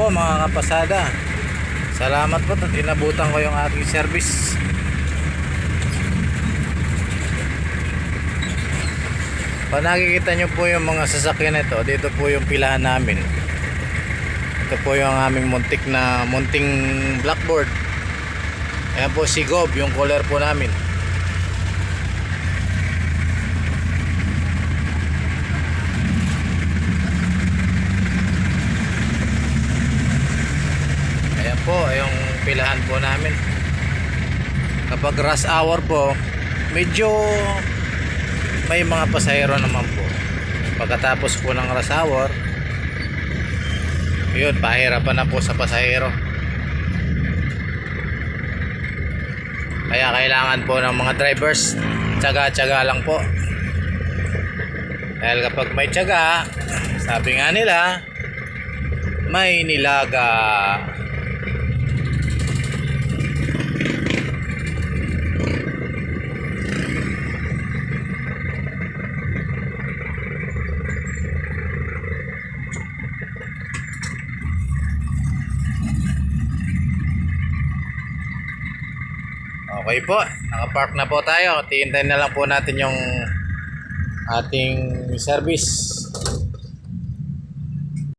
po mga kapasada. Salamat po at inabutan ko yung ating service. Pag nakikita nyo po yung mga sasakyan ito, dito po yung pilahan namin. Ito po yung aming munting blackboard. Ayan po si Gob, yung color po namin. Ayan po yung pilahan po namin. Kapag rush hour po, medyo may mga pasahero naman po. Pagkatapos po ng rush hour, yun, pahirapan na po sa pasahero. Kaya kailangan po ng mga drivers tiyaga-tiyaga lang po. Dahil kapag may tiyaga, sabi nga nila, may nilaga. Okay po, nakapark na po tayo. Tihintayin na lang po natin yung ating service.